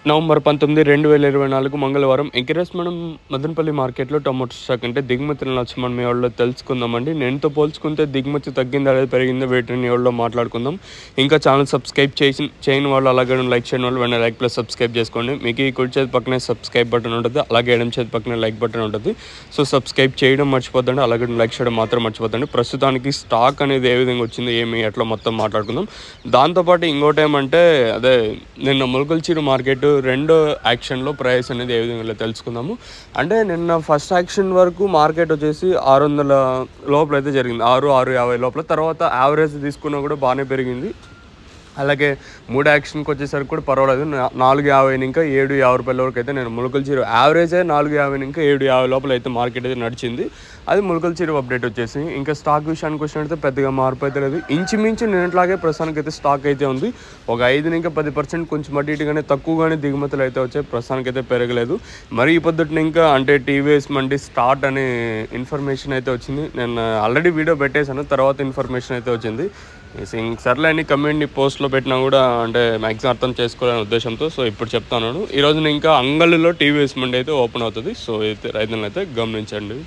November 19, 2024 మంగళవారం ఎగ్రెస్ మనం మదనపల్లి మార్కెట్లో టొమాటో స్టాక్ అంటే దిగుమతుల నచ్చ మనం ఎవరిలో తెలుసుకుందామండి. నేనుతో పోల్చుకుంటే దిగుమతి తగ్గిందా లేదా పెరిగిందా వీటిని ఎవరిలో మాట్లాడుకుందాం. ఇంకా ఛానల్ సబ్స్క్రైబ్ చేయని వాళ్ళు అలాగే లైక్ చేయని వాళ్ళు వెంటనే లైక్ ప్లస్ సబ్స్క్రైబ్ చేసుకోండి. మీకు ఈ కుడి చేతి పక్కనే సబ్స్క్రైబ్ బటన్ ఉంటుంది, అలాగే ఎడమ చేతి పక్కనే లైక్ బటన్ ఉంటుంది. సో సబ్స్క్రైబ్ చేయడం మర్చిపోద్దండి, అలాగే లైక్ చేయడం మాత్రం మర్చిపోద్దండి. ప్రస్తుతానికి స్టాక్ అనేది ఏ విధంగా వచ్చింది ఏమి ఎట్లా మొత్తం మాట్లాడుకుందాం. దాంతోపాటు ఇంకోటి ఏమంటే అదే నిన్న ములకల్చీరు మార్కెట్ రెండో యాక్షన్లో ప్రైస్ అనేది ఏ విధంగా తెలుసుకుందాము. అంటే నిన్న ఫస్ట్ యాక్షన్ వరకు మార్కెట్ వచ్చేసి 600 లోపల అయితే జరిగింది, 650 లోపల. తర్వాత యావరేజ్ తీసుకున్నా కూడా బాగానే పెరిగింది. అలాగే మూడు యాక్షన్కి వచ్చేసరికి కూడా పర్వాలేదు, 450 ఇంకా 750 రూపాయల వరకు అయితే నేను ములకల్చీరు యావరేజ్ 450 ఇంకా 750 లోపల అయితే మార్కెట్ అయితే నడిచింది. అది ములకల్చీరు అప్డేట్ వచ్చేసి. ఇంకా స్టాక్ విషయానికి వచ్చినట్టయితే పెద్దగా మార్పు అయితే లేదు, ఇంచుమించు నిన్నట్లాగే ప్రస్తుతానికి అయితే స్టాక్ అయితే ఉంది. ఒక 5 ఇంకా 10% కొంచెం అటు ఇటుగానే తక్కువగానే దిగుమతులు అయితే వచ్చాయి, ప్రస్తుతానికి అయితే పెరగలేదు. మరి ఈ పొద్దున ఇంకా అంటే టీవీఎస్ మండి స్టార్ట్ అనే ఇన్ఫర్మేషన్ అయితే వచ్చింది. నేను ఆల్రెడీ వీడియో పెట్టేశాను, తర్వాత ఇన్ఫర్మేషన్ అయితే వచ్చింది. సర్లే అని కమ్యూనిటీ పోస్ట్లో పెట్టినా కూడా అంటే మ్యాక్సిమం అర్థం చేసుకోవాలనే ఉద్దేశంతో సో ఇప్పుడు చెప్తాను. ఈరోజు ఇంకా అంగళ్ళలో టీవీఎస్ మండి అయితే ఓపెన్ అవుతుంది. సో అయితే రైతులను అయితే గమనించండి.